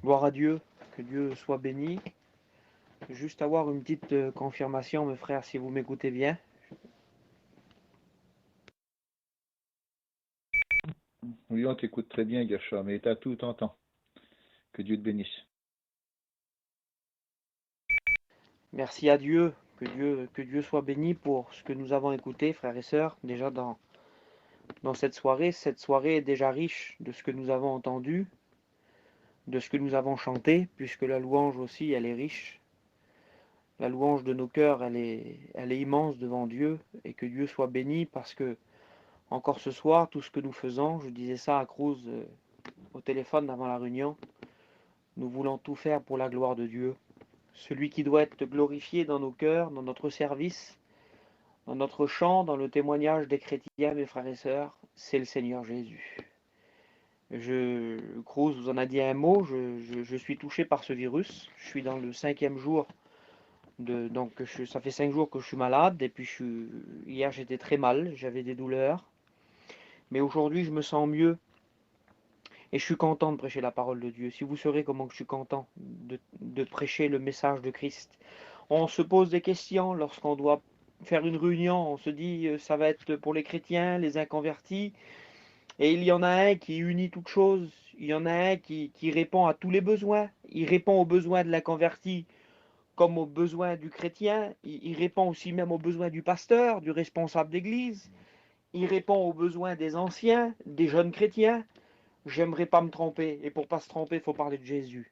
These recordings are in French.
Gloire à Dieu, que Dieu soit béni. Juste avoir une petite confirmation, mes frères, si vous m'écoutez bien. Oui, on t'écoute très bien, Gershom, mais t'as tout ton temps. Que Dieu te bénisse. Merci à Dieu, que Dieu soit béni pour ce que nous avons écouté, frères et sœurs, déjà dans cette soirée. Cette soirée est déjà riche de ce que nous avons entendu, de ce que nous avons chanté, puisque la louange aussi, elle est riche. La louange de nos cœurs, elle est immense devant Dieu, et que Dieu soit béni parce que, encore ce soir, tout ce que nous faisons, je disais ça à Cruz au téléphone avant la réunion, nous voulons tout faire pour la gloire de Dieu. Celui qui doit être glorifié dans nos cœurs, dans notre service, dans notre chant, dans le témoignage des chrétiens, mes frères et sœurs, c'est le Seigneur Jésus. Cruz vous en a dit un mot, je suis touché par ce virus. Je suis dans le 5e jour, donc ça fait 5 jours que je suis malade, et puis hier j'étais très mal, j'avais des douleurs. Mais aujourd'hui je me sens mieux, et je suis content de prêcher la parole de Dieu. Si vous saurez comment je suis content de prêcher le message de Christ. On se pose des questions lorsqu'on doit faire une réunion. On se dit, ça va être pour les chrétiens, les inconvertis. Et il y en a un qui unit toutes choses. Il y en a un qui répond à tous les besoins. Il répond aux besoins de l'inconverti comme aux besoins du chrétien. Il répond aussi même aux besoins du pasteur, du responsable d'église. Il répond aux besoins des anciens, des jeunes chrétiens. J'aimerais pas me tromper. Et pour pas se tromper, il faut parler de Jésus.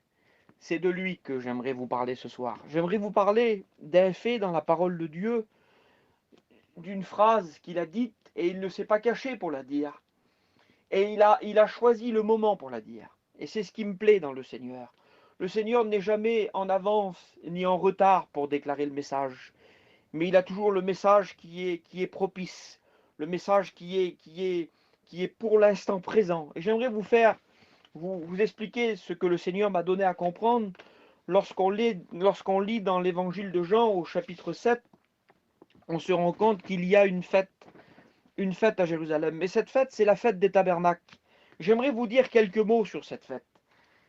C'est de lui que j'aimerais vous parler ce soir. J'aimerais vous parler d'un fait dans la parole de Dieu, d'une phrase qu'il a dite, et il ne s'est pas caché pour la dire. Et il a choisi le moment pour la dire. Et c'est ce qui me plaît dans le Seigneur. Le Seigneur n'est jamais en avance ni en retard pour déclarer le message, mais il a toujours le message qui est propice, le message qui est pour l'instant présent. Et j'aimerais vous expliquer ce que le Seigneur m'a donné à comprendre lorsqu'on lit dans l'évangile de Jean au chapitre 7, on se rend compte qu'il y a une fête à Jérusalem. Mais cette fête, c'est la fête des tabernacles. J'aimerais vous dire quelques mots sur cette fête.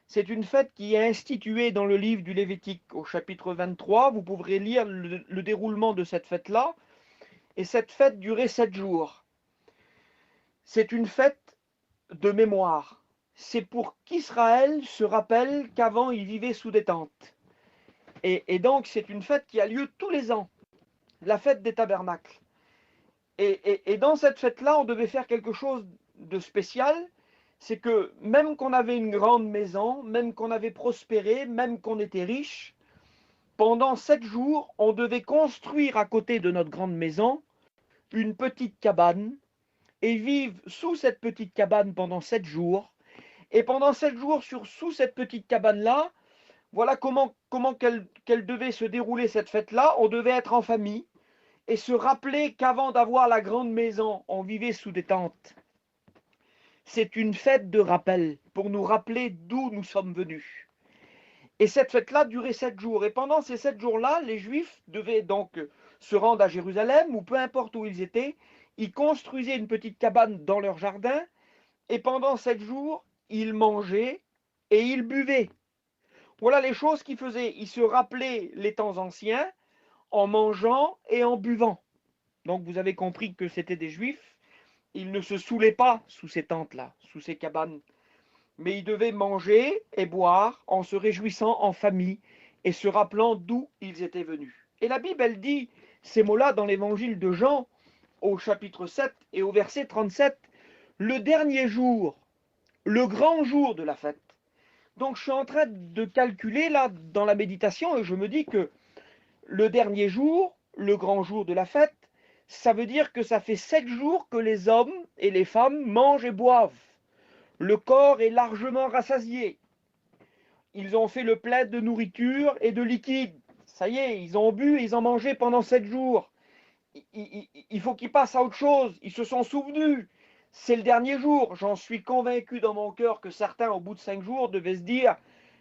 C'est une fête qui est instituée dans le livre du Lévitique au chapitre 23. Vous pourrez lire le déroulement de cette fête-là. Et cette fête durait 7 jours. C'est une fête de mémoire. C'est pour qu'Israël se rappelle qu'avant il vivait sous des tentes. Et donc c'est une fête qui a lieu tous les ans, la fête des tabernacles. Et dans cette fête-là, on devait faire quelque chose de spécial, c'est que même qu'on avait une grande maison, même qu'on avait prospéré, même qu'on était riche, pendant 7 jours, on devait construire à côté de notre grande maison une petite cabane et vivre sous cette petite cabane pendant 7 jours. Et pendant 7 jours, sous cette petite cabane-là, voilà comment qu'elle devait se dérouler cette fête-là. On devait être en famille et se rappeler qu'avant d'avoir la grande maison, on vivait sous des tentes. C'est une fête de rappel pour nous rappeler d'où nous sommes venus. Et cette fête-là durait 7 jours. Et pendant ces 7 jours-là, les Juifs devaient donc se rendre à Jérusalem, ou peu importe où ils étaient. Ils construisaient une petite cabane dans leur jardin. Et pendant 7 jours, ils mangeaient et ils buvaient. Voilà les choses qu'ils faisaient. Ils se rappelaient les temps anciens en mangeant et en buvant. Donc vous avez compris que c'était des Juifs. Ils ne se saoulaient pas sous ces tentes-là, sous ces cabanes. Mais ils devaient manger et boire en se réjouissant en famille et se rappelant d'où ils étaient venus. Et la Bible, elle dit ces mots-là dans l'évangile de Jean, au chapitre 7 et au verset 37, le dernier jour, le grand jour de la fête. Donc je suis en train de calculer là dans la méditation et je me dis que le dernier jour, le grand jour de la fête, ça veut dire que ça fait 7 jours que les hommes et les femmes mangent et boivent. Le corps est largement rassasié. Ils ont fait le plein de nourriture et de liquide. Ça y est, ils ont bu et ils ont mangé pendant 7 jours. Il faut qu'ils passent à autre chose. Ils se sont souvenus. C'est le dernier jour. J'en suis convaincu dans mon cœur que certains, au bout de 5 jours, devaient se dire,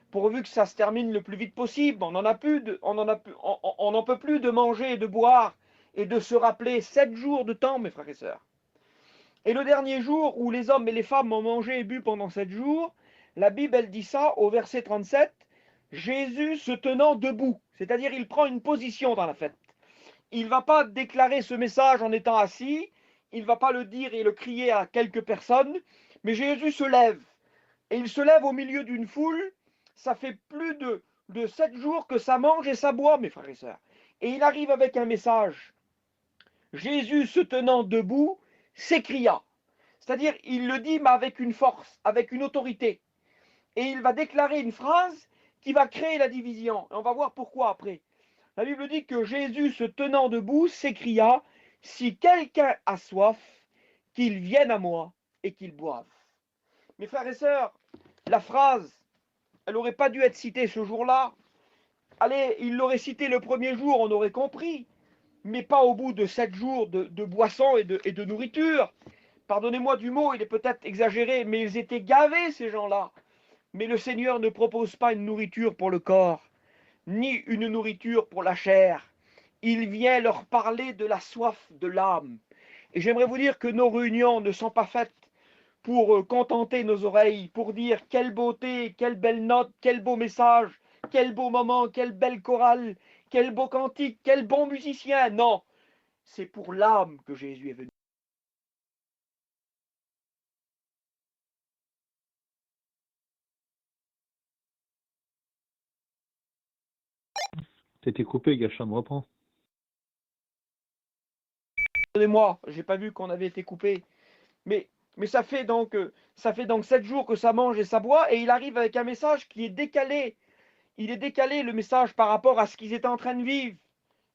pourvu que ça se termine le plus vite possible, on n'en peut plus de manger et de boire et de se rappeler 7 jours de temps, mes frères et sœurs. Et le dernier jour où les hommes et les femmes ont mangé et bu pendant 7 jours, La Bible, elle dit ça au verset 37, Jésus se tenant debout, c'est-à-dire il prend une position dans la fête. Il ne va pas déclarer ce message en étant assis, il ne va pas le dire et le crier à quelques personnes, mais Jésus se lève. Et il se lève au milieu d'une foule, ça fait plus de 7 jours que ça mange et ça boit, mes frères et sœurs. Et il arrive avec un message. Jésus se tenant debout s'écria. C'est-à-dire, il le dit, mais avec une force, avec une autorité. Et il va déclarer une phrase qui va créer la division. Et on va voir pourquoi après. La Bible dit que Jésus, se tenant debout, s'écria, si quelqu'un a soif, qu'il vienne à moi et qu'il boive. Mes frères et sœurs, la phrase, elle n'aurait pas dû être citée ce jour-là. Allez, il l'aurait citée le premier jour, on aurait compris, mais pas au bout de 7 jours de boisson et de nourriture. Pardonnez-moi du mot, il est peut-être exagéré, mais ils étaient gavés, ces gens-là. Mais le Seigneur ne propose pas une nourriture pour le corps, ni une nourriture pour la chair. Il vient leur parler de la soif de l'âme. Et j'aimerais vous dire que nos réunions ne sont pas faites pour contenter nos oreilles, pour dire quelle beauté, quelle belle note, quel beau message, quel beau moment, quelle belle chorale, quel beau cantique, quel bon musicien. Non, c'est pour l'âme que Jésus est venu. T'étais coupé, Gacham, reprends. Pardonnez-moi, j'ai pas vu qu'on avait été coupé. Mais, mais ça fait donc 7 jours que ça mange et ça boit, et il arrive avec un message qui est décalé. Il est décalé, le message, par rapport à ce qu'ils étaient en train de vivre.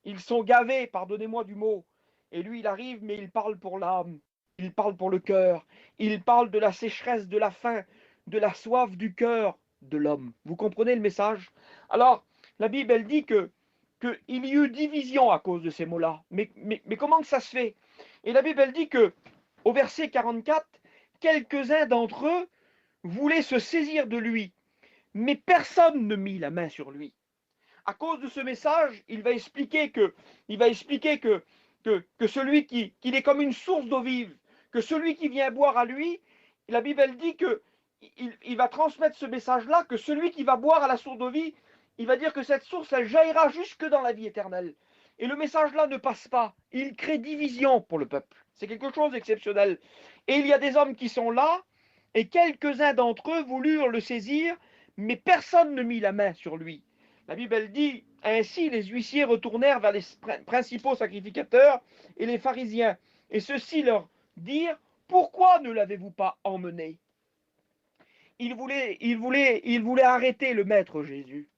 Ils sont gavés, pardonnez-moi du mot. Et lui, il arrive, mais il parle pour l'âme. Il parle pour le cœur. Il parle de la sécheresse, de la faim, de la soif du cœur de l'homme. Vous comprenez le message? Alors, la Bible, elle dit qu'il y eut division à cause de ces mots-là. Mais comment que ça se fait? Et la Bible, elle dit que, au verset 44, quelques-uns d'entre eux voulaient se saisir de lui, mais personne ne mit la main sur lui. À cause de ce message, il va expliquer que celui qu'il est comme une source d'eau vive, que celui qui vient boire à lui, la Bible elle dit que il va transmettre ce message-là, que celui qui va boire à la source d'eau vive, il va dire que cette source, elle jaillira jusque dans la vie éternelle. Et le message-là ne passe pas. Il crée division pour le peuple. C'est quelque chose d'exceptionnel. Et il y a des hommes qui sont là, et quelques-uns d'entre eux voulurent le saisir, mais personne ne mit la main sur lui. La Bible elle dit, ainsi les huissiers retournèrent vers les principaux sacrificateurs et les pharisiens, et ceux-ci leur dirent, pourquoi ne l'avez-vous pas emmené? Ils voulaient arrêter le maître Jésus.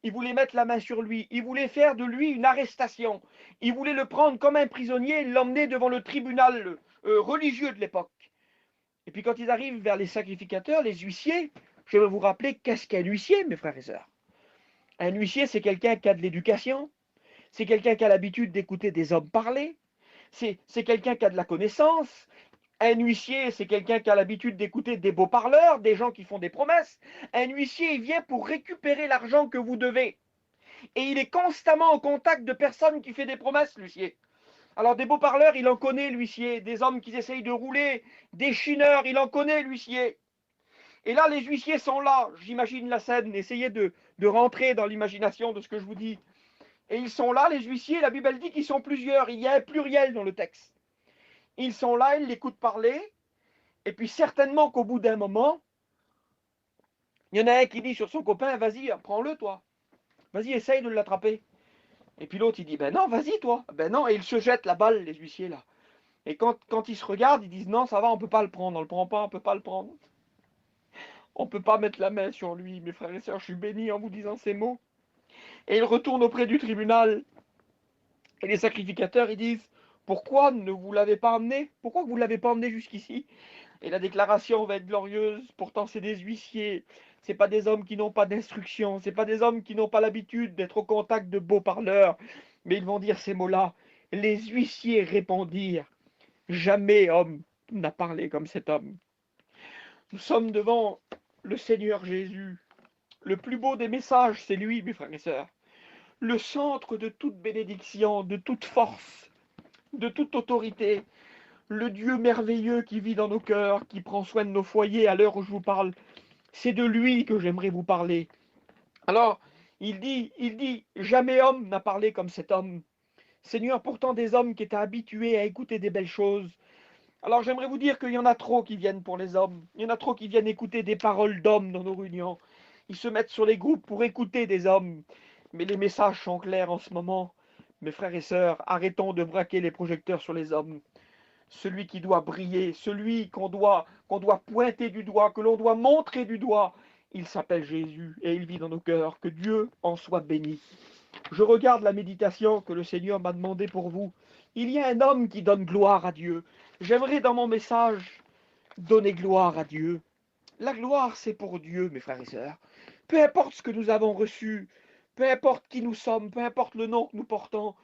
Ils voulaient mettre la main sur lui. Ils voulaient faire de lui une arrestation. Ils voulaient le prendre comme un prisonnier et l'emmener devant le tribunal religieux de l'époque. Et puis quand ils arrivent vers les sacrificateurs, les huissiers, je vais vous rappeler qu'est-ce qu'un huissier, mes frères et sœurs. Un huissier, c'est quelqu'un qui a de l'éducation, c'est quelqu'un qui a l'habitude d'écouter des hommes parler, c'est quelqu'un qui a de la connaissance. Un huissier, c'est quelqu'un qui a l'habitude d'écouter des beaux parleurs, des gens qui font des promesses. Un huissier, il vient pour récupérer l'argent que vous devez. Et il est constamment en contact de personnes qui font des promesses, l'huissier. Alors des beaux parleurs, il en connaît, l'huissier. Des hommes qui essayent de rouler, des chineurs, il en connaît, l'huissier. Et là, les huissiers sont là. J'imagine la scène. Essayez de rentrer dans l'imagination de ce que je vous dis. Et ils sont là, les huissiers. La Bible dit qu'ils sont plusieurs. Il y a un pluriel dans le texte. Ils sont là, ils l'écoutent parler. Et puis certainement qu'au bout d'un moment, il y en a un qui dit sur son copain, vas-y, prends-le toi. Vas-y, essaye de l'attraper. Et puis l'autre, il dit, ben non, vas-y toi. Ben non, et ils se jettent la balle, les huissiers là. Et quand ils se regardent, ils disent, non, ça va, on ne peut pas le prendre. On ne le prend pas, on ne peut pas le prendre. On ne peut pas mettre la main sur lui. Mes frères et sœurs, je suis béni en vous disant ces mots. Et ils retournent auprès du tribunal. Et les sacrificateurs, ils disent, pourquoi ne vous l'avez pas emmené? Pourquoi vous ne l'avez pas emmené jusqu'ici? Et la déclaration va être glorieuse. Pourtant, c'est des huissiers. Ce pas des hommes qui n'ont pas d'instruction. Ce pas des hommes qui n'ont pas l'habitude d'être au contact de beaux parleurs. Mais ils vont dire ces mots-là. Les huissiers répondirent, jamais homme n'a parlé comme cet homme. Nous sommes devant le Seigneur Jésus. Le plus beau des messages, c'est lui, mes frères et sœurs. Le centre de toute bénédiction, de toute force, de toute autorité. Le Dieu merveilleux qui vit dans nos cœurs, qui prend soin de nos foyers à l'heure où je vous parle. C'est de lui que j'aimerais vous parler. Alors, il dit, jamais homme n'a parlé comme cet homme. Seigneur, pourtant des hommes qui étaient habitués à écouter des belles choses. Alors j'aimerais vous dire qu'il y en a trop qui viennent pour les hommes. Il y en a trop qui viennent écouter des paroles d'hommes dans nos réunions. Ils se mettent sur les groupes pour écouter des hommes. Mais les messages sont clairs en ce moment. Mes frères et sœurs, arrêtons de braquer les projecteurs sur les hommes. Celui qui doit briller, celui qu'on doit pointer du doigt, que l'on doit montrer du doigt, il s'appelle Jésus et il vit dans nos cœurs. Que Dieu en soit béni. Je regarde la méditation que le Seigneur m'a demandé pour vous. Il y a un homme qui donne gloire à Dieu. J'aimerais dans mon message donner gloire à Dieu. La gloire, c'est pour Dieu, mes frères et sœurs. Peu importe ce que nous avons reçu, peu importe qui nous sommes, peu importe le nom que nous portons,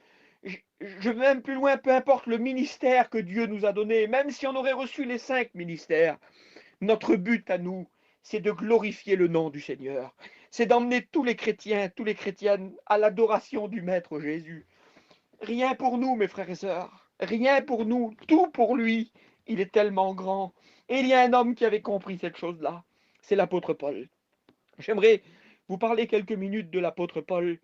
je vais même plus loin, peu importe le ministère que Dieu nous a donné, même si on aurait reçu les 5 ministères, notre but à nous, c'est de glorifier le nom du Seigneur. C'est d'emmener tous les chrétiens, toutes les chrétiennes à l'adoration du Maître Jésus. Rien pour nous, mes frères et sœurs. Rien pour nous, tout pour lui. Il est tellement grand. Et il y a un homme qui avait compris cette chose-là. C'est l'apôtre Paul. J'aimerais vous parler quelques minutes de l'apôtre Paul.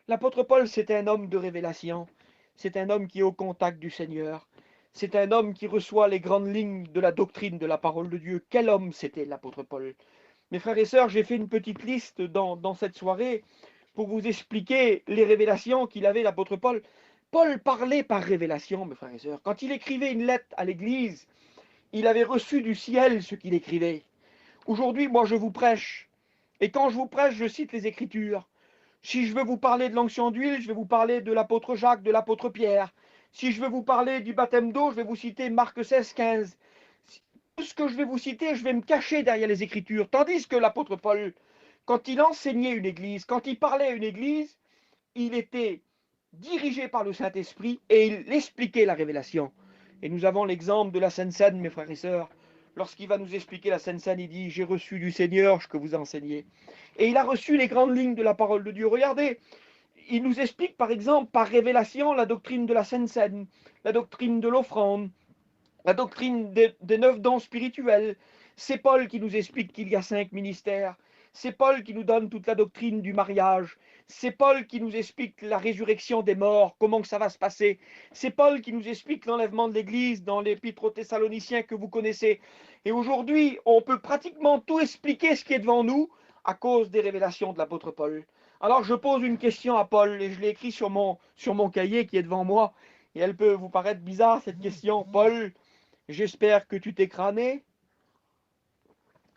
L'apôtre Paul, c'est un homme de révélation. C'est un homme qui est au contact du Seigneur. C'est un homme qui reçoit les grandes lignes de la doctrine de la parole de Dieu. Quel homme c'était l'apôtre Paul? Mes frères et sœurs, j'ai fait une petite liste dans cette soirée pour vous expliquer les révélations qu'il avait, l'apôtre Paul. Paul parlait par révélation, mes frères et sœurs. Quand il écrivait une lettre à l'Église, il avait reçu du ciel ce qu'il écrivait. Aujourd'hui, moi, je vous prêche. Et quand je vous prêche, je cite les Écritures. Si je veux vous parler de l'onction d'huile, je vais vous parler de l'apôtre Jacques, de l'apôtre Pierre. Si je veux vous parler du baptême d'eau, je vais vous citer Marc 16, 15. Tout ce que je vais vous citer, je vais me cacher derrière les Écritures. Tandis que l'apôtre Paul, quand il enseignait une église, quand il parlait à une église, il était dirigé par le Saint-Esprit et il expliquait la révélation. Et nous avons l'exemple de la Sainte Seine, mes frères et sœurs. Lorsqu'il va nous expliquer la Sainte Seine, il dit « J'ai reçu du Seigneur ce que vous enseignez ». Et il a reçu les grandes lignes de la parole de Dieu. Regardez, il nous explique par exemple par révélation la doctrine de la Sainte Seine, la doctrine de l'offrande, la doctrine des 9 dons spirituels. C'est Paul qui nous explique qu'il y a 5 ministères. C'est Paul qui nous donne toute la doctrine du mariage. C'est Paul qui nous explique la résurrection des morts, comment que ça va se passer. C'est Paul qui nous explique l'enlèvement de l'Église dans l'Épître aux Thessaloniciens que vous connaissez. Et aujourd'hui, on peut pratiquement tout expliquer ce qui est devant nous à cause des révélations de l'apôtre Paul. Alors je pose une question à Paul et je l'ai écrit sur mon cahier qui est devant moi. Et elle peut vous paraître bizarre cette question. Paul, j'espère que tu t'es crâné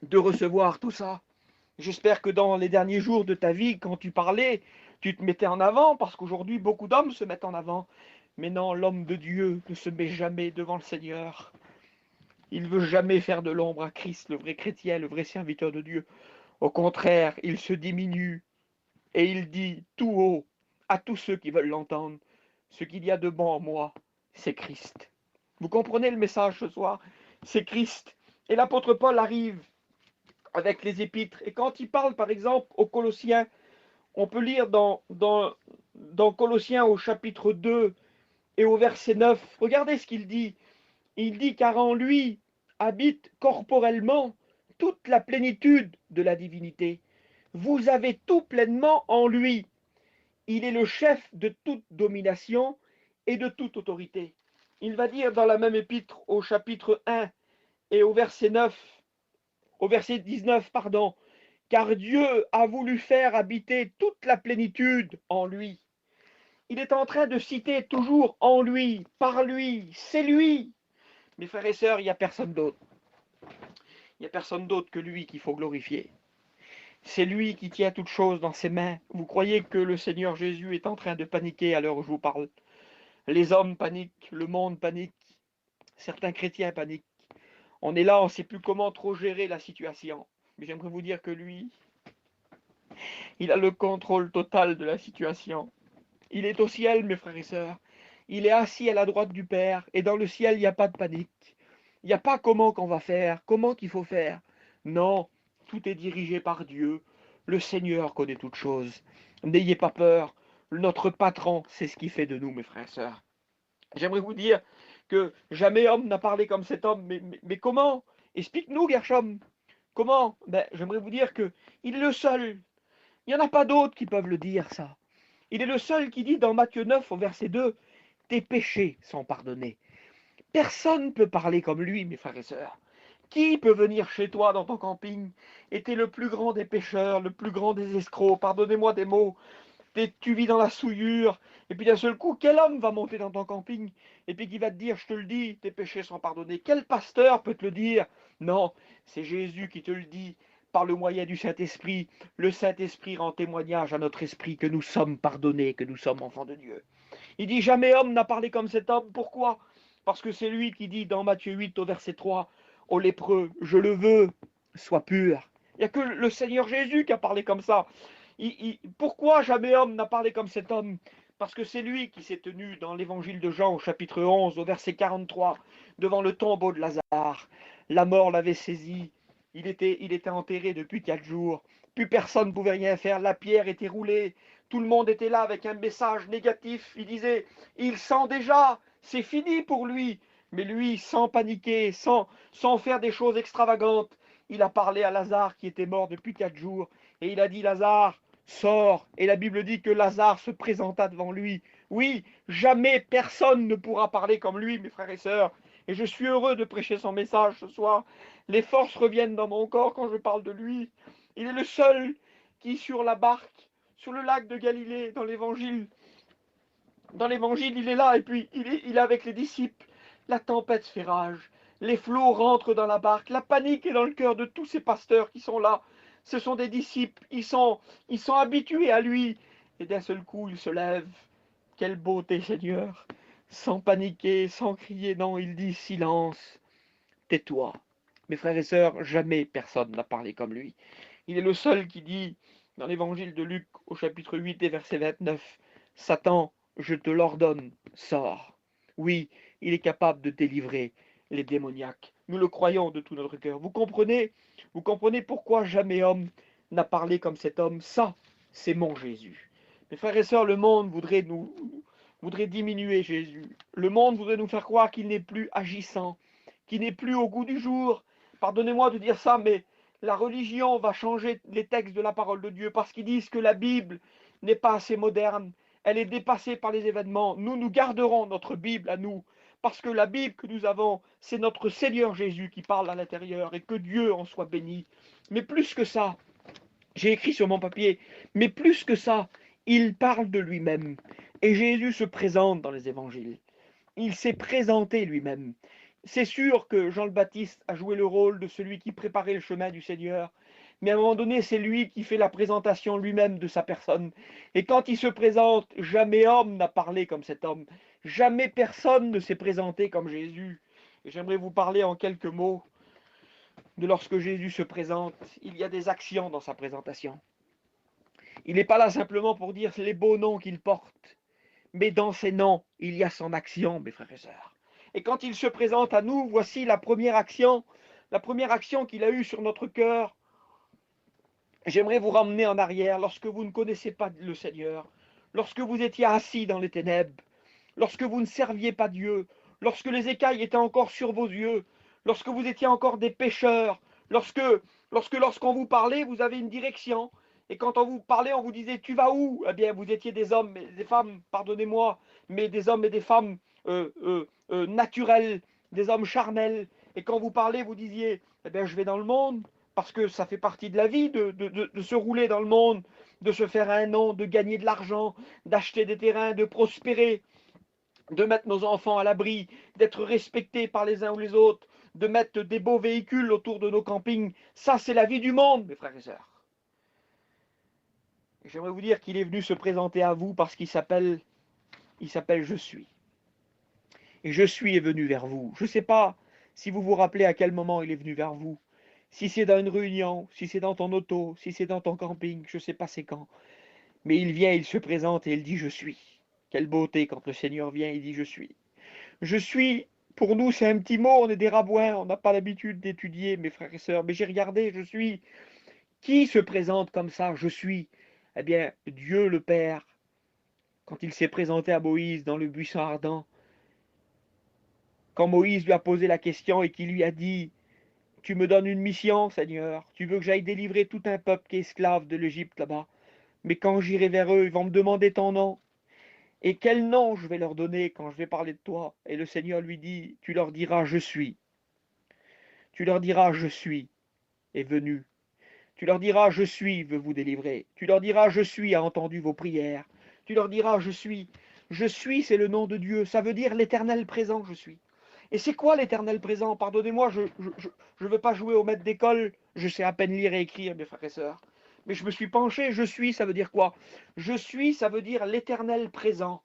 de recevoir tout ça. J'espère que dans les derniers jours de ta vie, quand tu parlais, tu te mettais en avant, parce qu'aujourd'hui, beaucoup d'hommes se mettent en avant. Mais non, l'homme de Dieu ne se met jamais devant le Seigneur. Il ne veut jamais faire de l'ombre à Christ, le vrai chrétien, le vrai serviteur de Dieu. Au contraire, il se diminue et il dit tout haut à tous ceux qui veulent l'entendre, ce qu'il y a de bon en moi, c'est Christ. Vous comprenez le message ce soir? C'est Christ. Et l'apôtre Paul arrive avec les épîtres. Et quand il parle, par exemple, aux Colossiens, on peut lire dans Colossiens au chapitre 2 et au verset 9, regardez ce qu'il dit. Il dit, car en lui habite corporellement toute la plénitude de la divinité. Vous avez tout pleinement en lui. Il est le chef de toute domination et de toute autorité. Il va dire dans la même épître au chapitre 1 et au verset 9, au verset 19, pardon, car Dieu a voulu faire habiter toute la plénitude en lui. Il est en train de citer toujours en lui, par lui, c'est lui. Mes frères et sœurs, il n'y a personne d'autre. Il n'y a personne d'autre que lui qu'il faut glorifier. C'est lui qui tient toutes choses dans ses mains. Vous croyez que le Seigneur Jésus est en train de paniquer à l'heure où je vous parle? Les hommes paniquent, le monde panique, certains chrétiens paniquent. On est là, on ne sait plus comment trop gérer la situation. Mais j'aimerais vous dire que lui, il a le contrôle total de la situation. Il est au ciel, mes frères et sœurs. Il est assis à la droite du Père. Et dans le ciel, il n'y a pas de panique. Il n'y a pas comment qu'on va faire, comment qu'il faut faire. Non, tout est dirigé par Dieu. Le Seigneur connaît toutes choses. N'ayez pas peur. Notre patron, c'est ce qu'il fait de nous, mes frères et sœurs. J'aimerais vous dire que jamais homme n'a parlé comme cet homme. Mais comment? Explique-nous, Gershom. Comment? Ben, j'aimerais vous dire que il est le seul. Il n'y en a pas d'autres qui peuvent le dire, ça. Il est le seul qui dit dans Matthieu 9 au verset 2, tes péchés sont pardonnés. Personne ne peut parler comme lui, mes frères et sœurs. Qui peut venir chez toi dans ton camping et t'es le plus grand des pécheurs, le plus grand des escrocs, pardonnez-moi des mots, tu vis dans la souillure, et puis d'un seul coup, quel homme va monter dans ton camping et puis qui va te dire, je te le dis, tes péchés sont pardonnés? Quel pasteur peut te le dire? Non, c'est Jésus qui te le dit par le moyen du Saint-Esprit. Le Saint-Esprit rend témoignage à notre esprit que nous sommes pardonnés, que nous sommes enfants de Dieu. Il dit, jamais homme n'a parlé comme cet homme. Pourquoi? Parce que c'est lui qui dit dans Matthieu 8 au verset 3, au lépreux, je le veux, sois pur. Il n'y a que le Seigneur Jésus qui a parlé comme ça. Pourquoi jamais homme n'a parlé comme cet homme? Parce que c'est lui qui s'est tenu dans l'évangile de Jean au chapitre 11 au verset 43 devant le tombeau de Lazare. La mort l'avait saisi. Il était enterré depuis 4 jours. Plus personne ne pouvait rien faire. La pierre était roulée. Tout le monde était là avec un message négatif. Il disait, il sent déjà, c'est fini pour lui. Mais lui, sans paniquer, sans faire des choses extravagantes, il a parlé à Lazare qui était mort depuis 4 jours. Et il a dit, Lazare, sors. Et la Bible dit que Lazare se présenta devant lui. Oui, jamais personne ne pourra parler comme lui, mes frères et sœurs. Et je suis heureux de prêcher son message ce soir. Les forces reviennent dans mon corps quand je parle de lui. Il est le seul qui, sur la barque, sur le lac de Galilée, dans l'évangile, il est là et puis il est avec les disciples. La tempête fait rage. Les flots rentrent dans la barque. La panique est dans le cœur de tous ces pasteurs qui sont là. Ce sont des disciples. Ils sont habitués à lui. Et d'un seul coup, il se lève. Quelle beauté, Seigneur. Sans paniquer, sans crier, non, il dit silence. Tais-toi. Mes frères et sœurs, jamais personne n'a parlé comme lui. Il est le seul qui dit, dans l'évangile de Luc, au chapitre 8 et verset 29, Satan, je te l'ordonne, sors. Oui, il est capable de délivrer les démoniaques. Nous le croyons de tout notre cœur. Vous comprenez? Vous comprenez pourquoi jamais homme n'a parlé comme cet homme? Ça, c'est mon Jésus. Mes frères et sœurs, le monde voudrait diminuer Jésus. Le monde voudrait nous faire croire qu'il n'est plus agissant, qu'il n'est plus au goût du jour. Pardonnez-moi de dire ça, mais la religion va changer les textes de la parole de Dieu parce qu'ils disent que la Bible n'est pas assez moderne, elle est dépassée par les événements. Nous garderons notre Bible à nous parce que la Bible que nous avons, c'est notre Seigneur Jésus qui parle à l'intérieur et que Dieu en soit béni. Mais plus que ça, j'ai écrit sur mon papier, mais plus que ça, il parle de lui-même. Et Jésus se présente dans les évangiles. Il s'est présenté lui-même. C'est sûr que Jean le Baptiste a joué le rôle de celui qui préparait le chemin du Seigneur, mais à un moment donné, c'est lui qui fait la présentation lui-même de sa personne. Et quand il se présente, jamais homme n'a parlé comme cet homme. Jamais personne ne s'est présenté comme Jésus. Et j'aimerais vous parler en quelques mots de lorsque Jésus se présente. Il y a des actions dans sa présentation. Il n'est pas là simplement pour dire les beaux noms qu'il porte, mais dans ces noms, il y a son action, mes frères et sœurs. Et quand il se présente à nous, voici la première action qu'il a eue sur notre cœur. J'aimerais vous ramener en arrière lorsque vous ne connaissez pas le Seigneur, lorsque vous étiez assis dans les ténèbres, lorsque vous ne serviez pas Dieu, lorsque les écailles étaient encore sur vos yeux, lorsque vous étiez encore des pécheurs, lorsqu'on vous parlait, vous avez une direction. Et quand on vous parlait, on vous disait, tu vas où? Eh bien, vous étiez des hommes et des femmes, pardonnez-moi, mais des hommes et des femmes naturels, des hommes charnels. Et quand vous parlez, vous disiez, eh bien, je vais dans le monde, parce que ça fait partie de la vie de se rouler dans le monde, de se faire un nom, de gagner de l'argent, d'acheter des terrains, de prospérer, de mettre nos enfants à l'abri, d'être respectés par les uns ou les autres, de mettre des beaux véhicules autour de nos campings. Ça, c'est la vie du monde, mes frères et sœurs. J'aimerais vous dire qu'il est venu se présenter à vous parce qu'il s'appelle Je suis. Et Je suis est venu vers vous. Je ne sais pas si vous vous rappelez à quel moment il est venu vers vous. Si c'est dans une réunion, si c'est dans ton auto, si c'est dans ton camping, je ne sais pas c'est quand. Mais il vient, il se présente et il dit Je suis. Quelle beauté quand le Seigneur vient, il dit Je suis. Je suis, pour nous, c'est un petit mot, on est des rabouins, on n'a pas l'habitude d'étudier, mes frères et sœurs. Mais j'ai regardé, je suis. Qui se présente comme ça Je suis. Eh bien, Dieu le Père, quand il s'est présenté à Moïse dans le buisson ardent, quand Moïse lui a posé la question et qu'il lui a dit Tu me donnes une mission, Seigneur. Tu veux que j'aille délivrer tout un peuple qui est esclave de l'Égypte là-bas. Mais quand j'irai vers eux, ils vont me demander ton nom. Et quel nom je vais leur donner quand je vais parler de toi? Et le Seigneur lui dit, tu leur diras, je suis. Tu leur diras, je suis, est venu. Tu leur diras, je suis, veut vous délivrer. Tu leur diras, je suis, a entendu vos prières. Tu leur diras, je suis. Je suis, c'est le nom de Dieu. Ça veut dire l'éternel présent, je suis. Et c'est quoi l'éternel présent? Pardonnez-moi, je veux pas jouer au maître d'école. Je sais à peine lire et écrire, mes frères et sœurs. Mais je me suis penché, je suis, ça veut dire quoi? Je suis, ça veut dire l'éternel présent.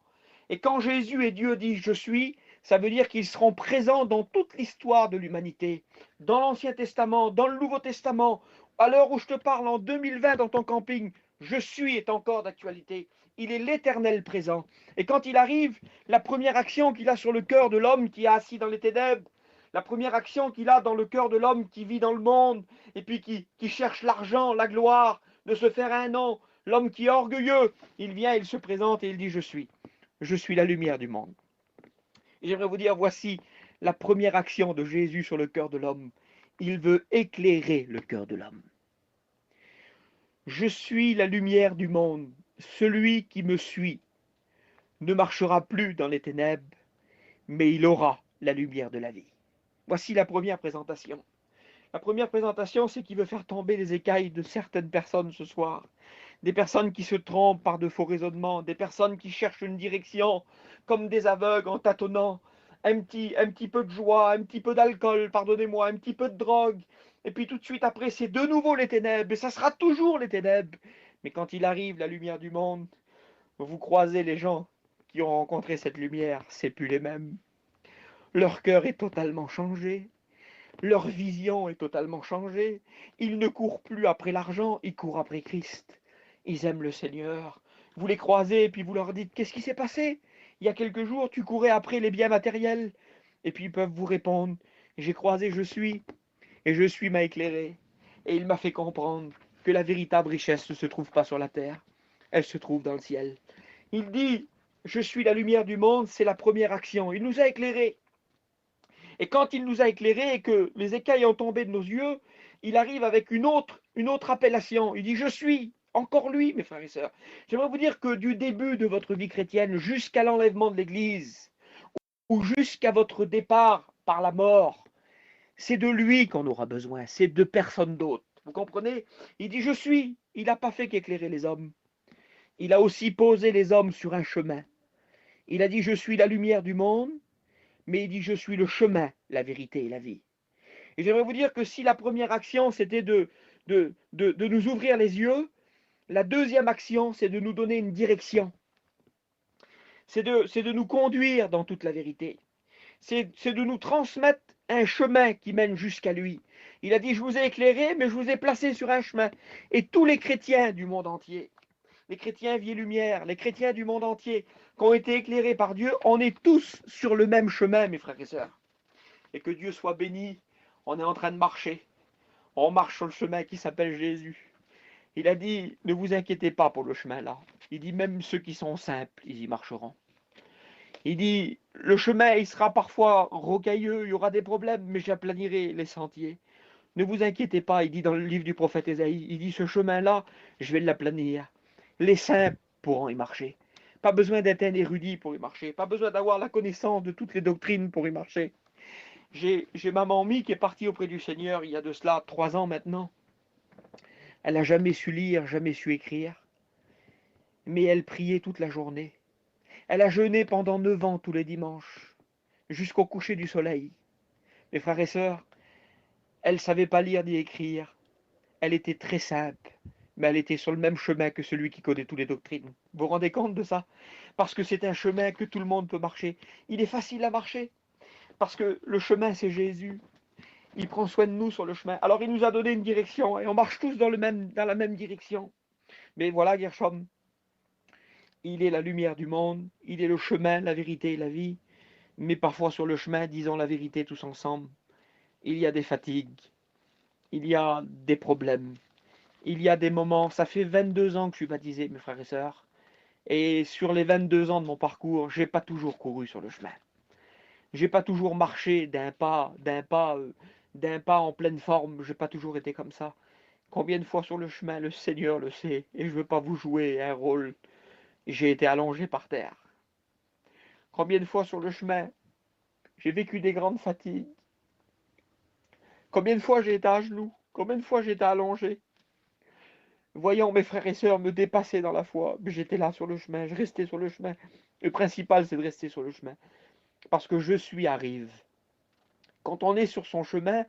Et quand Jésus et Dieu disent je suis, ça veut dire qu'ils seront présents dans toute l'histoire de l'humanité. Dans l'Ancien Testament, dans le Nouveau Testament, à l'heure où je te parle, en 2020 dans ton camping, je suis est encore d'actualité. Il est l'éternel présent. Et quand il arrive, la première action qu'il a sur le cœur de l'homme qui est assis dans les ténèbres, la première action qu'il a dans le cœur de l'homme qui vit dans le monde, et puis qui cherche l'argent, la gloire, de se faire un nom, l'homme qui est orgueilleux, il vient, il se présente et il dit je suis. Je suis la lumière du monde. Et j'aimerais vous dire, voici la première action de Jésus sur le cœur de l'homme. Il veut éclairer le cœur de l'homme. Je suis la lumière du monde. Celui qui me suit ne marchera plus dans les ténèbres, mais il aura la lumière de la vie. Voici la première présentation. La première présentation, c'est qu'il veut faire tomber les écailles de certaines personnes ce soir. Des personnes qui se trompent par de faux raisonnements, des personnes qui cherchent une direction comme des aveugles en tâtonnant, un petit peu de joie, un petit peu d'alcool, pardonnez-moi, un petit peu de drogue, et puis tout de suite après, c'est de nouveau les ténèbres, et ça sera toujours les ténèbres. Mais quand il arrive la lumière du monde, vous croisez les gens qui ont rencontré cette lumière, c'est plus les mêmes. Leur cœur est totalement changé, leur vision est totalement changée. Ils ne courent plus après l'argent, ils courent après Christ. Ils aiment le Seigneur. Vous les croisez et puis vous leur dites, qu'est-ce qui s'est passé? Il y a quelques jours, tu courais après les biens matériels. Et puis ils peuvent vous répondre, j'ai croisé je suis, et je suis m'a éclairé. Et il m'a fait comprendre que la véritable richesse ne se trouve pas sur la terre, elle se trouve dans le ciel. Il dit, je suis la lumière du monde, c'est la première action. Il nous a éclairés. Et quand il nous a éclairés et que les écailles ont tombé de nos yeux, il arrive avec une autre appellation. Il dit, je suis encore lui, mes frères et sœurs. J'aimerais vous dire que du début de votre vie chrétienne jusqu'à l'enlèvement de l'Église, ou jusqu'à votre départ par la mort, c'est de lui qu'on aura besoin, c'est de personne d'autre. Vous comprenez? Il dit, je suis. Il n'a pas fait qu'éclairer les hommes. Il a aussi posé les hommes sur un chemin. Il a dit, je suis la lumière du monde, mais il dit, je suis le chemin, la vérité et la vie. Et j'aimerais vous dire que si la première action, c'était de nous ouvrir les yeux, la deuxième action, c'est de nous donner une direction. C'est de nous conduire dans toute la vérité. C'est de nous transmettre un chemin qui mène jusqu'à lui. Il a dit, je vous ai éclairé, mais je vous ai placé sur un chemin. Et tous les chrétiens du monde entier, les chrétiens Vie et Lumière, les chrétiens du monde entier, qui ont été éclairés par Dieu, on est tous sur le même chemin, mes frères et sœurs. Et que Dieu soit béni, on est en train de marcher. On marche sur le chemin qui s'appelle Jésus. Il a dit, ne vous inquiétez pas pour le chemin là. Il dit, même ceux qui sont simples, ils y marcheront. Il dit, le chemin, il sera parfois rocailleux, il y aura des problèmes, mais j'aplanirai les sentiers. Ne vous inquiétez pas, il dit dans le livre du prophète Ésaïe, il dit, ce chemin-là, je vais l'aplanir. Les simples pourront y marcher. Pas besoin d'être un érudit pour y marcher. Pas besoin d'avoir la connaissance de toutes les doctrines pour y marcher. J'ai ma mamie qui est partie auprès du Seigneur il y a de cela 3 ans maintenant. Elle n'a jamais su lire, jamais su écrire, mais elle priait toute la journée. Elle a jeûné pendant 9 ans tous les dimanches, jusqu'au coucher du soleil. Mes frères et sœurs, elle ne savait pas lire ni écrire. Elle était très simple, mais elle était sur le même chemin que celui qui connaît toutes les doctrines. Vous vous rendez compte de ça? Parce que c'est un chemin que tout le monde peut marcher. Il est facile à marcher, parce que le chemin, c'est Jésus. Il prend soin de nous sur le chemin. Alors il nous a donné une direction, et on marche tous dans la même direction. Mais voilà, Gershom, il est la lumière du monde, il est le chemin, la vérité et la vie. Mais parfois sur le chemin, disons la vérité tous ensemble, il y a des fatigues, il y a des problèmes, il y a des moments, ça fait 22 ans que je suis baptisé, mes frères et sœurs, et sur les 22 ans de mon parcours, j'ai pas toujours couru sur le chemin. J'ai pas toujours marché d'un pas d'un pas en pleine forme. J'ai pas toujours été comme ça. Combien de fois sur le chemin, le Seigneur le sait, et je veux pas vous jouer un rôle, j'ai été allongé par terre. Combien de fois sur le chemin, j'ai vécu des grandes fatigues. Combien de fois j'ai été à genoux. Combien de fois j'ai été allongé. Voyant mes frères et sœurs me dépasser dans la foi, mais j'étais là sur le chemin, je restais sur le chemin. Le principal, c'est de rester sur le chemin. Parce que je suis arrive. Quand on est sur son chemin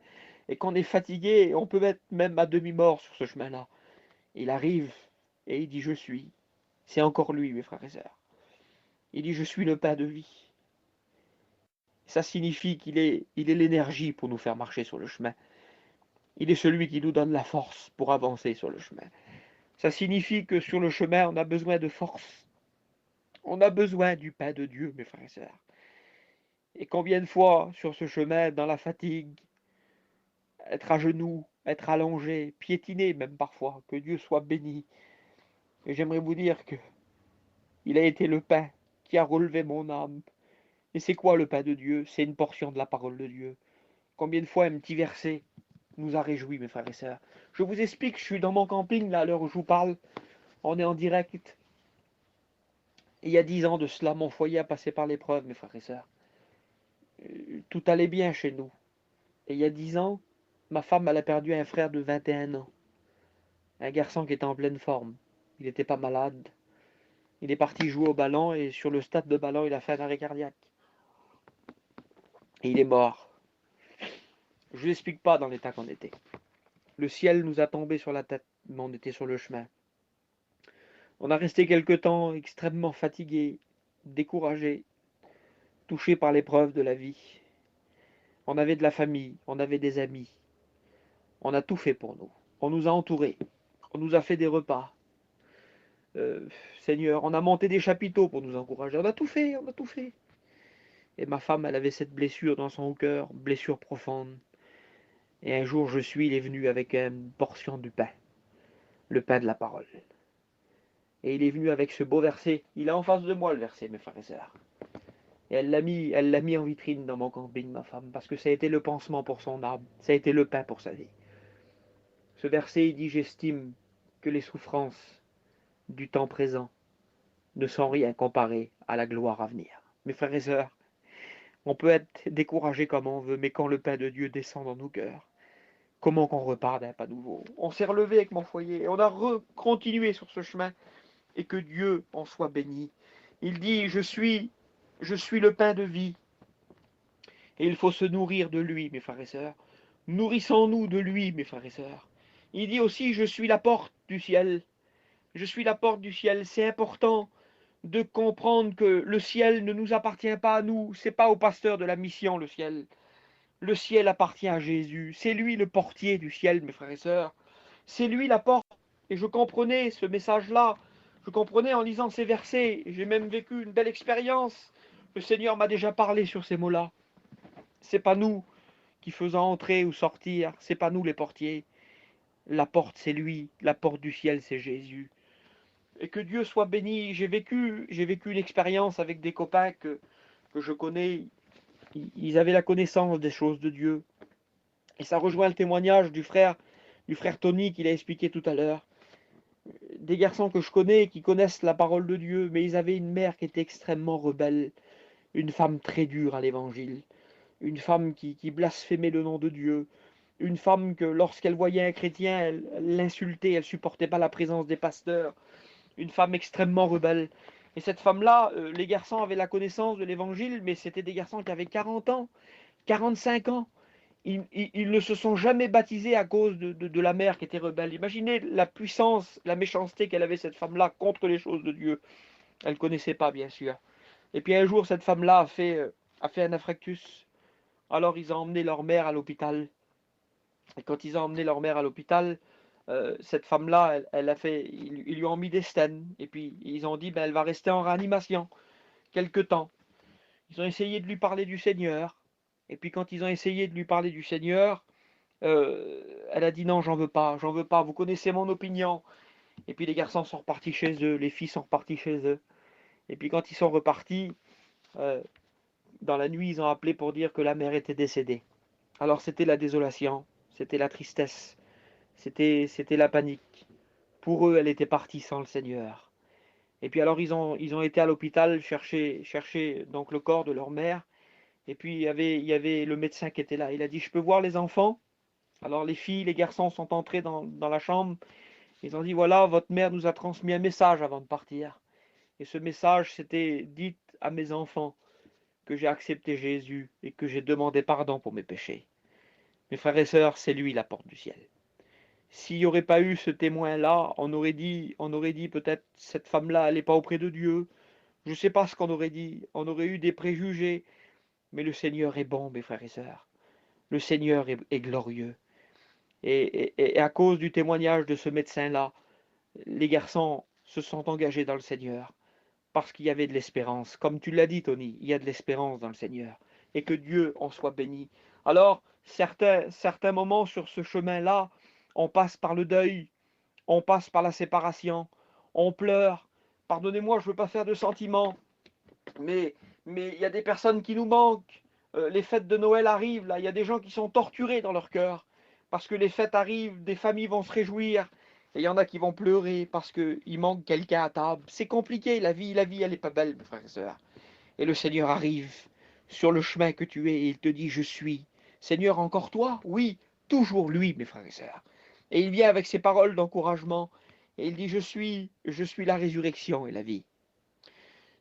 et qu'on est fatigué, on peut être même à demi-mort sur ce chemin-là. Il arrive et il dit je suis. C'est encore lui, mes frères et sœurs. Il dit je suis le pain de vie. Ça signifie qu'il est l'énergie pour nous faire marcher sur le chemin. Il est celui qui nous donne la force pour avancer sur le chemin. Ça signifie que sur le chemin, on a besoin de force. On a besoin du pain de Dieu, mes frères et sœurs. Et combien de fois sur ce chemin, dans la fatigue, être à genoux, être allongé, piétiner même parfois, que Dieu soit béni. Et j'aimerais vous dire que il a été le pain qui a relevé mon âme. Et c'est quoi le pain de Dieu? C'est une portion de la parole de Dieu. Combien de fois un petit verset nous a réjouis, mes frères et sœurs. Je vous explique, je suis dans mon camping, là, à l'heure où je vous parle. On est en direct. Et il y a 10 ans de cela, mon foyer a passé par l'épreuve, mes frères et sœurs. Tout allait bien chez nous. Et il y a 10 ans, ma femme, elle a perdu un frère de 21 ans. Un garçon qui était en pleine forme. Il n'était pas malade. Il est parti jouer au ballon et sur le stade de ballon, il a fait un arrêt cardiaque. Et il est mort. Je ne vous explique pas dans l'état qu'on était. Le ciel nous a tombé sur la tête, mais on était sur le chemin. On a resté quelque temps extrêmement fatigué, découragé, touché par l'épreuve de la vie. On avait de la famille, on avait des amis. On a tout fait pour nous. On nous a entourés. On nous a fait des repas. Seigneur, on a monté des chapiteaux pour nous encourager. On a tout fait, on a tout fait. Et ma femme, elle avait cette blessure dans son cœur, blessure profonde. Et un jour, il est venu avec une portion du pain, le pain de la parole. Et il est venu avec ce beau verset. Il est en face de moi, le verset, mes frères et sœurs. Et elle l'a mis en vitrine dans mon camping, ma femme, parce que ça a été le pansement pour son âme. Ça a été le pain pour sa vie. Ce verset, il dit, j'estime que les souffrances du temps présent ne sont rien comparées à la gloire à venir. Mes frères et sœurs, on peut être découragé comme on veut, mais quand le pain de Dieu descend dans nos cœurs, comment qu'on repart d'un pas nouveau? On s'est relevé avec mon foyer et on a continué sur ce chemin et que Dieu en soit béni. Il dit, je suis le pain de vie et il faut se nourrir de lui, mes frères et sœurs. Nourrissons-nous de lui, mes frères et sœurs. Il dit aussi, je suis la porte du ciel. Je suis la porte du ciel. C'est important de comprendre que le ciel ne nous appartient pas à nous. C'est pas au pasteur de la mission, le ciel. Le ciel appartient à Jésus. C'est lui le portier du ciel, mes frères et sœurs. C'est lui la porte. Et je comprenais ce message-là. Je comprenais en lisant ces versets. J'ai même vécu une belle expérience. Le Seigneur m'a déjà parlé sur ces mots-là. C'est pas nous qui faisons entrer ou sortir. C'est pas nous les portiers. La porte, c'est lui. La porte du ciel, c'est Jésus. Et que Dieu soit béni. J'ai vécu une expérience avec des copains que je connais. Ils avaient la connaissance des choses de Dieu. Et ça rejoint le témoignage du frère Tony qu'il a expliqué tout à l'heure. Des garçons que je connais qui connaissent la parole de Dieu, mais ils avaient une mère qui était extrêmement rebelle, une femme très dure à l'évangile, une femme qui blasphémait le nom de Dieu, une femme que lorsqu'elle voyait un chrétien, elle l'insultait, elle supportait pas la présence des pasteurs, une femme extrêmement rebelle. Et cette femme-là, les garçons avaient la connaissance de l'évangile, mais c'était des garçons qui avaient 40 ans, 45 ans. Ils ne se sont jamais baptisés à cause de la mère qui était rebelle. Imaginez la puissance, la méchanceté qu'elle avait, cette femme-là, contre les choses de Dieu. Elle ne connaissait pas, bien sûr. Et puis un jour, cette femme-là a fait un infarctus. Alors ils ont emmené leur mère à l'hôpital. Et quand ils ont emmené leur mère à l'hôpital, cette femme-là, ils lui ont mis des stents. Et puis ils ont dit, ben, elle va rester en réanimation quelque temps. Ils ont essayé de lui parler du Seigneur. Et puis quand ils ont essayé de lui parler du Seigneur, elle a dit non, j'en veux pas, vous connaissez mon opinion. Et puis les garçons sont repartis chez eux, les filles sont reparties chez eux. Et puis quand ils sont repartis, dans la nuit, ils ont appelé pour dire que la mère était décédée. Alors c'était la désolation, c'était la tristesse, c'était la panique. Pour eux, elle était partie sans le Seigneur. Et puis alors ils ont été à l'hôpital chercher donc le corps de leur mère. Et puis il y avait le médecin qui était là. Il a dit, je peux voir les enfants? Alors les filles, les garçons sont entrés dans la chambre. Ils ont dit, voilà, votre mère nous a transmis un message avant de partir. Et ce message, c'était, dites à mes enfants que j'ai accepté Jésus et que j'ai demandé pardon pour mes péchés. Mes frères et sœurs, c'est lui la porte du ciel. S'il n'y aurait pas eu ce témoin-là, on aurait dit peut-être cette femme-là, elle n'est pas auprès de Dieu. Je ne sais pas ce qu'on aurait dit. On aurait eu des préjugés. Mais le Seigneur est bon, mes frères et sœurs. Le Seigneur est glorieux. Et à cause du témoignage de ce médecin-là, les garçons se sont engagés dans le Seigneur parce qu'il y avait de l'espérance. Comme tu l'as dit, Tony, il y a de l'espérance dans le Seigneur. Et que Dieu en soit béni. Alors, certains moments sur ce chemin-là, on passe par le deuil, on passe par la séparation, on pleure. Pardonnez-moi, je ne veux pas faire de sentiments, mais mais il y a des personnes qui nous manquent. Les fêtes de Noël arrivent, là, il y a des gens qui sont torturés dans leur cœur parce que les fêtes arrivent, des familles vont se réjouir et il y en a qui vont pleurer parce qu'il manque quelqu'un à table. C'est compliqué, la vie, elle n'est pas belle, mes frères et sœurs. Et le Seigneur arrive sur le chemin que tu es et il te dit, je suis. Seigneur, encore toi? Oui, toujours lui, mes frères et sœurs. Et il vient avec ses paroles d'encouragement et il dit, je suis la résurrection et la vie.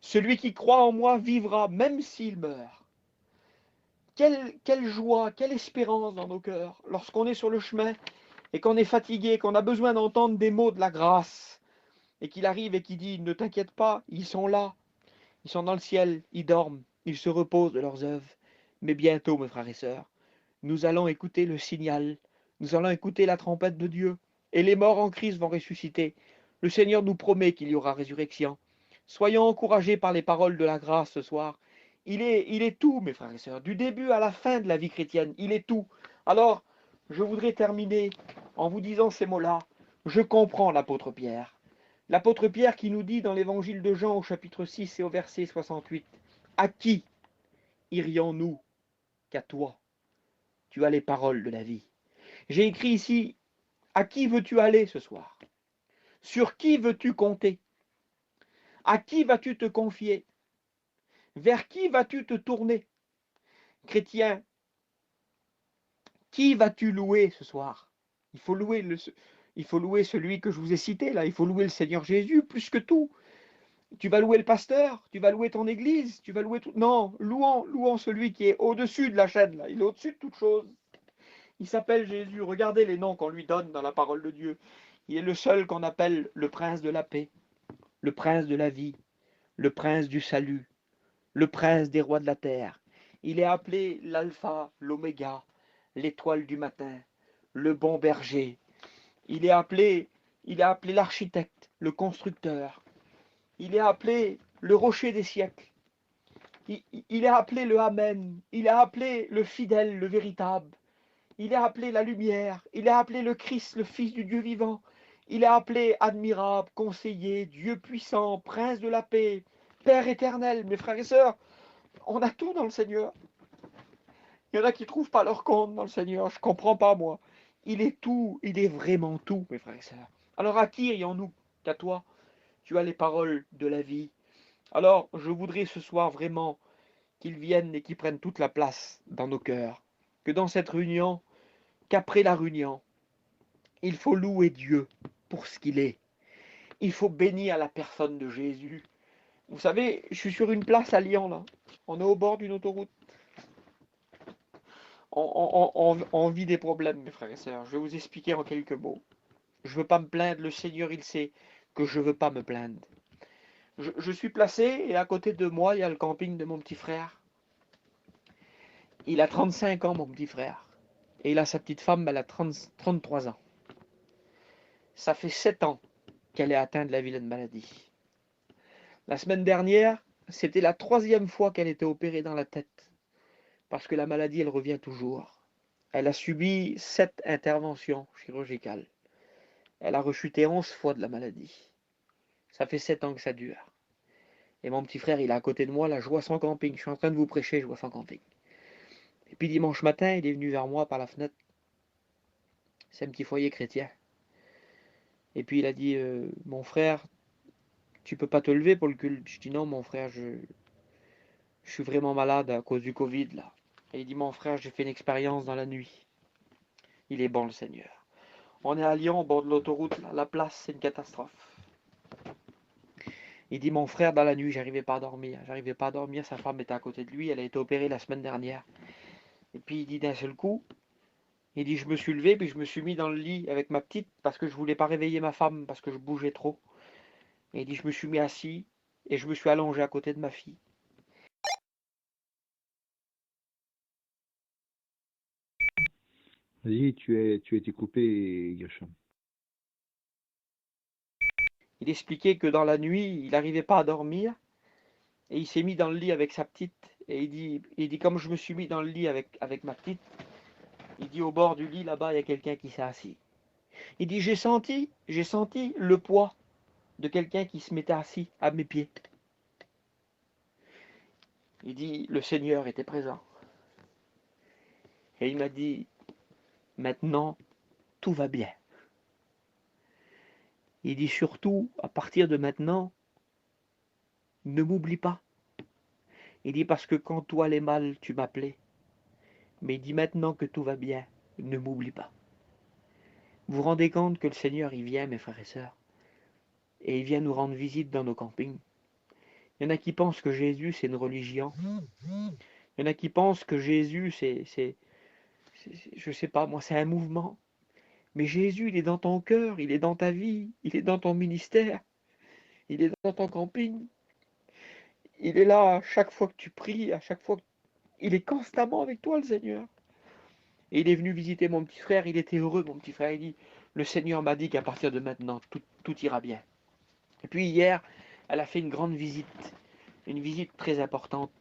Celui qui croit en moi vivra même s'il meurt. Quelle joie, quelle espérance dans nos cœurs lorsqu'on est sur le chemin et qu'on est fatigué, qu'on a besoin d'entendre des mots de la grâce et qu'il arrive et qu'il dit ne t'inquiète pas, ils sont là, ils sont dans le ciel, ils dorment, ils se reposent de leurs œuvres. Mais bientôt, mes frères et sœurs, nous allons écouter le signal, nous allons écouter la trompette de Dieu et les morts en Christ vont ressusciter. Le Seigneur nous promet qu'il y aura résurrection. Soyons encouragés par les paroles de la grâce ce soir. Il est tout, mes frères et sœurs, du début à la fin de la vie chrétienne, il est tout. Alors, je voudrais terminer en vous disant ces mots-là. Je comprends l'apôtre Pierre. L'apôtre Pierre qui nous dit dans l'évangile de Jean au chapitre 6 et au verset 68, à qui irions-nous qu'à toi? Tu as les paroles de la vie. J'ai écrit ici, à qui veux-tu aller ce soir? Sur qui veux-tu compter? À qui vas-tu te confier? Vers qui vas-tu te tourner? Chrétien, qui vas-tu louer ce soir? Il faut louer, il faut louer celui que je vous ai cité là, il faut louer le Seigneur Jésus plus que tout. Tu vas louer le pasteur, tu vas louer ton église, tu vas louer tout. Non, louons celui qui est au-dessus de la chaîne là, il est au-dessus de toute chose. Il s'appelle Jésus, regardez les noms qu'on lui donne dans la parole de Dieu. Il est le seul qu'on appelle le prince de la paix, le prince de la vie, le prince du salut, le prince des rois de la terre. Il est appelé l'alpha, l'oméga, l'étoile du matin, le bon berger. Il est appelé, il est appelé l'architecte, le constructeur. Il est appelé le rocher des siècles. Il est appelé le Amen. Il est appelé le fidèle, le véritable. Il est appelé la lumière. Il est appelé le Christ, le Fils du Dieu vivant. Il est appelé admirable, conseiller, Dieu puissant, prince de la paix, Père éternel. Mes frères et sœurs, on a tout dans le Seigneur. Il y en a qui ne trouvent pas leur compte dans le Seigneur. Je ne comprends pas, moi. Il est tout, il est vraiment tout, mes frères et sœurs. Alors à qui irions-nous qu'à toi? Tu as les paroles de la vie. Alors je voudrais ce soir vraiment qu'ils viennent et qu'ils prennent toute la place dans nos cœurs. Que dans cette réunion, qu'après la réunion, il faut louer Dieu pour ce qu'il est. Il faut bénir la personne de Jésus. Vous savez, je suis sur une place à Lyon, là. On est au bord d'une autoroute. On vit des problèmes, mes frères et sœurs. Je vais vous expliquer en quelques mots. Je ne veux pas me plaindre, le Seigneur, il sait que je ne veux pas me plaindre. Je suis placé et à côté de moi, il y a le camping de mon petit frère. Il a 35 ans, mon petit frère. Et il a sa petite femme, elle a 33 ans. Ça fait 7 ans qu'elle est atteinte de la vilaine maladie. La semaine dernière, c'était la 3e fois qu'elle était opérée dans la tête. Parce que la maladie, elle revient toujours. Elle a subi 7 interventions chirurgicales. Elle a rechuté 11 fois de la maladie. Ça fait 7 ans que ça dure. Et mon petit frère, il est à côté de moi, là, je vois son camping. Je suis en train de vous prêcher, je vois son camping. Et puis dimanche matin, il est venu vers moi par la fenêtre. C'est un petit foyer chrétien. Et puis il a dit, mon frère, tu peux pas te lever pour le culte. Je dis non, mon frère, je suis vraiment malade à cause du Covid là. Et il dit, mon frère, j'ai fait une expérience dans la nuit. Il est bon le Seigneur. On est à Lyon, au bord de l'autoroute, là. La place, c'est une catastrophe. Il dit, mon frère, dans la nuit, j'arrivais pas à dormir. J'arrivais pas à dormir, sa femme était à côté de lui, elle a été opérée la semaine dernière. Et puis il dit d'un seul coup, il dit, je me suis levé, puis je me suis mis dans le lit avec ma petite, parce que je voulais pas réveiller ma femme, parce que je bougeais trop. Et il dit, je me suis mis assis, et je me suis allongé à côté de ma fille. Vas-y, tu as été coupé, Gershom. Il expliquait que dans la nuit, il n'arrivait pas à dormir, et il s'est mis dans le lit avec sa petite. Et il dit comme je me suis mis dans le lit avec ma petite, il dit au bord du lit, là-bas, il y a quelqu'un qui s'est assis. Il dit, j'ai senti le poids de quelqu'un qui se mettait assis à mes pieds. Il dit, le Seigneur était présent. Et il m'a dit, maintenant, tout va bien. Il dit surtout, à partir de maintenant, ne m'oublie pas. Il dit, parce que quand tout allait mal, tu m'appelais. Mais il dit, maintenant que tout va bien, ne m'oublie pas. Vous vous rendez compte que le Seigneur, il vient, mes frères et sœurs, et il vient nous rendre visite dans nos campings. Il y en a qui pensent que Jésus, c'est une religion. Il y en a qui pensent que Jésus, je sais pas, moi, c'est un mouvement. Mais Jésus, il est dans ton cœur, il est dans ta vie, il est dans ton ministère, il est dans ton camping. Il est là à chaque fois que tu pries, à chaque fois que... Il est constamment avec toi, le Seigneur. Et il est venu visiter mon petit frère, il était heureux, mon petit frère. Il dit, le Seigneur m'a dit qu'à partir de maintenant, tout ira bien. Et puis hier, elle a fait une visite très importante.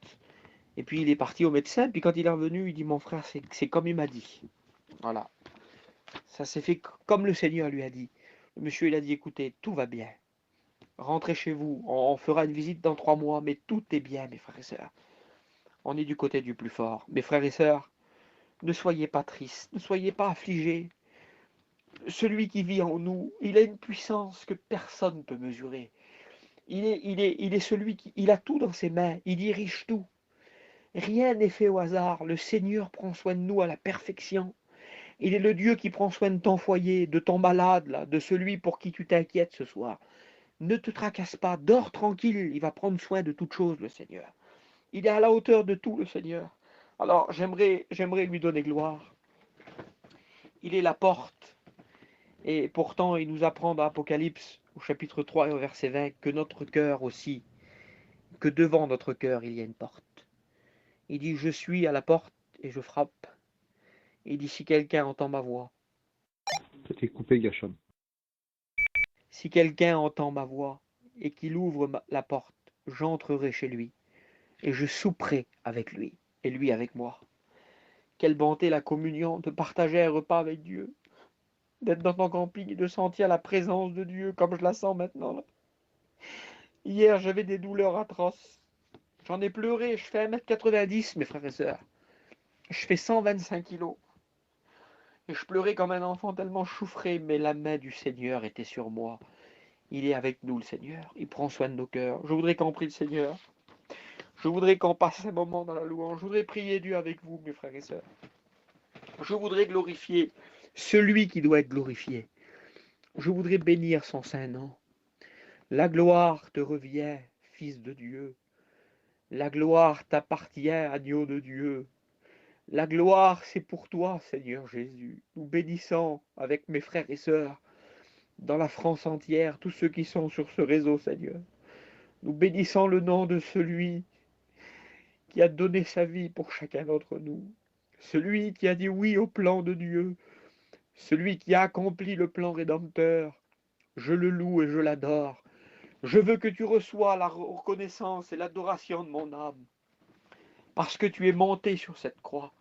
Et puis il est parti au médecin, puis quand il est revenu, il dit, mon frère, c'est comme il m'a dit. Voilà. Ça s'est fait comme le Seigneur lui a dit. Le monsieur, il a dit, écoutez, tout va bien. Rentrez chez vous, on fera une visite dans 3 mois, mais tout est bien, mes frères et sœurs. On est du côté du plus fort. Mes frères et sœurs, ne soyez pas tristes, ne soyez pas affligés. Celui qui vit en nous, il a une puissance que personne ne peut mesurer. Il est celui il a tout dans ses mains, il dirige tout. Rien n'est fait au hasard. Le Seigneur prend soin de nous à la perfection. Il est le Dieu qui prend soin de ton foyer, de ton malade, là, de celui pour qui tu t'inquiètes ce soir. Ne te tracasse pas, dors tranquille, il va prendre soin de toutes choses, le Seigneur. Il est à la hauteur de tout, le Seigneur. Alors, j'aimerais lui donner gloire. Il est la porte. Et pourtant, il nous apprend dans Apocalypse, au chapitre 3 et au verset 20, que notre cœur aussi, que devant notre cœur, il y a une porte. Il dit, je suis à la porte et je frappe. Il dit, si quelqu'un entend ma voix, Tu as été coupé, Gershom. si quelqu'un entend ma voix et qu'il ouvre la porte, j'entrerai chez lui et je souperai avec lui et lui avec moi. Quelle bonté la communion, de partager un repas avec Dieu, d'être dans ton camping et de sentir la présence de Dieu comme je la sens maintenant. Là. Hier, j'avais des douleurs atroces. J'en ai pleuré, je fais 1,90 m, mes frères et sœurs. Je fais 125 kilos. Et je pleurais comme un enfant tellement je souffrais, mais la main du Seigneur était sur moi. Il est avec nous, le Seigneur. Il prend soin de nos cœurs. Je voudrais qu'on prie le Seigneur. Je voudrais qu'on passe un moment dans la louange. Je voudrais prier Dieu avec vous, mes frères et sœurs. Je voudrais glorifier celui qui doit être glorifié. Je voudrais bénir son saint nom. La gloire te revient, Fils de Dieu. La gloire t'appartient, agneau de Dieu. La gloire, c'est pour toi, Seigneur Jésus. Nous bénissons avec mes frères et sœurs dans la France entière, tous ceux qui sont sur ce réseau, Seigneur. Nous bénissons le nom de celui qui a donné sa vie pour chacun d'entre nous. Celui qui a dit oui au plan de Dieu. Celui qui a accompli le plan rédempteur. Je le loue et je l'adore. Je veux que tu reçoies la reconnaissance et l'adoration de mon âme. Parce que tu es monté sur cette croix.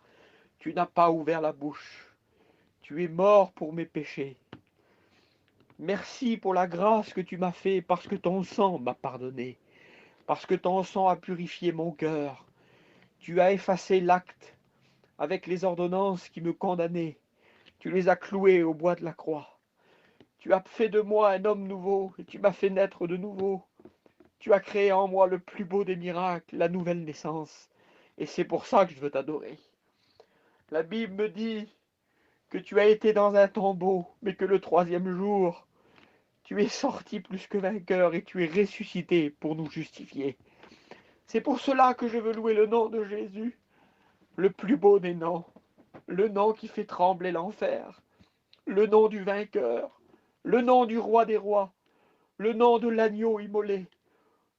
Tu n'as pas ouvert la bouche. Tu es mort pour mes péchés. Merci pour la grâce que tu m'as fait parce que ton sang m'a pardonné. Parce que ton sang a purifié mon cœur. Tu as effacé l'acte avec les ordonnances qui me condamnaient. Tu les as clouées au bois de la croix. Tu as fait de moi un homme nouveau et tu m'as fait naître de nouveau. Tu as créé en moi le plus beau des miracles, la nouvelle naissance. Et c'est pour ça que je veux t'adorer. La Bible me dit que tu as été dans un tombeau, mais que le troisième jour, tu es sorti plus que vainqueur et tu es ressuscité pour nous justifier. C'est pour cela que je veux louer le nom de Jésus, le plus beau des noms, le nom qui fait trembler l'enfer, le nom du vainqueur, le nom du roi des rois, le nom de l'agneau immolé,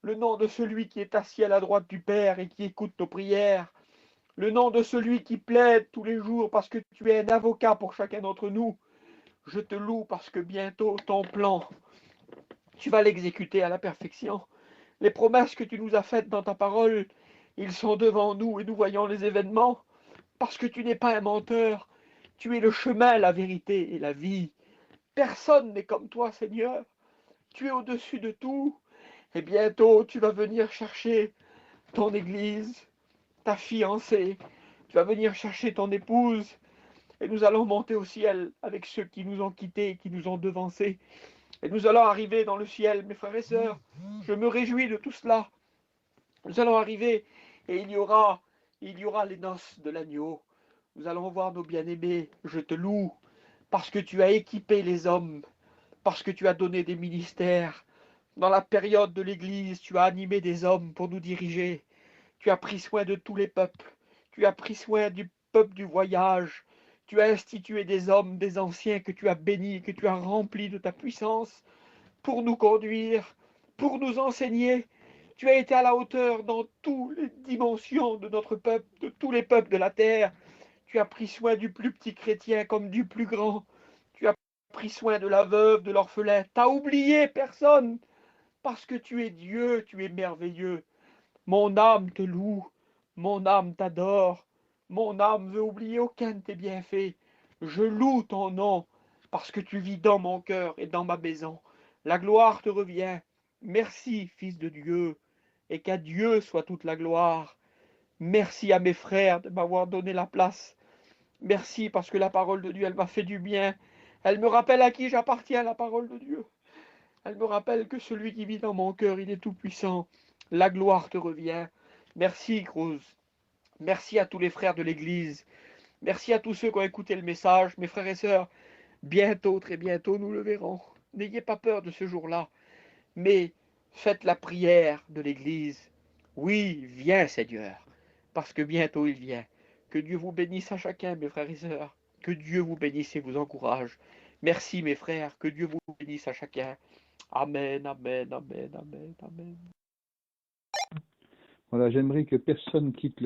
le nom de celui qui est assis à la droite du Père et qui écoute nos prières, le nom de celui qui plaide tous les jours parce que tu es un avocat pour chacun d'entre nous. Je te loue parce que bientôt ton plan, tu vas l'exécuter à la perfection. Les promesses que tu nous as faites dans ta parole, ils sont devant nous et nous voyons les événements parce que tu n'es pas un menteur. Tu es le chemin, la vérité et la vie. Personne n'est comme toi, Seigneur. Tu es au-dessus de tout. Et bientôt, tu vas venir chercher ton église, ta fiancée. Tu vas venir chercher ton épouse. Et nous allons monter au ciel avec ceux qui nous ont quittés, qui nous ont devancés. Et nous allons arriver dans le ciel, mes frères et sœurs. Je me réjouis de tout cela. Nous allons arriver et il y aura les noces de l'agneau. Nous allons voir nos bien-aimés. Je te loue parce que tu as équipé les hommes, parce que tu as donné des ministères. Dans la période de l'Église, tu as animé des hommes pour nous diriger. Tu as pris soin de tous les peuples. Tu as pris soin du peuple du voyage. Tu as institué des hommes, des anciens que tu as bénis, que tu as remplis de ta puissance pour nous conduire, pour nous enseigner. Tu as été à la hauteur dans toutes les dimensions de notre peuple, de tous les peuples de la terre. Tu as pris soin du plus petit chrétien comme du plus grand. Tu as pris soin de la veuve, de l'orphelin. Tu n'as oublié personne parce que tu es Dieu, tu es merveilleux. Mon âme te loue, mon âme t'adore, mon âme veut oublier aucun de tes bienfaits. Je loue ton nom, parce que tu vis dans mon cœur et dans ma maison. La gloire te revient. Merci, Fils de Dieu, et qu'à Dieu soit toute la gloire. Merci à mes frères de m'avoir donné la place. Merci parce que la parole de Dieu, elle m'a fait du bien. Elle me rappelle à qui j'appartiens, la parole de Dieu. Elle me rappelle que celui qui vit dans mon cœur, il est tout-puissant. La gloire te revient. Merci, Cruz. Merci à tous les frères de l'Église. Merci à tous ceux qui ont écouté le message. Mes frères et sœurs, bientôt, très bientôt, nous le verrons. N'ayez pas peur de ce jour-là, mais faites la prière de l'Église. Oui, viens, Seigneur, parce que bientôt il vient. Que Dieu vous bénisse à chacun, mes frères et sœurs. Que Dieu vous bénisse et vous encourage. Merci, mes frères. Que Dieu vous bénisse à chacun. Amen, amen, amen, amen, amen. Voilà, j'aimerais que personne quitte le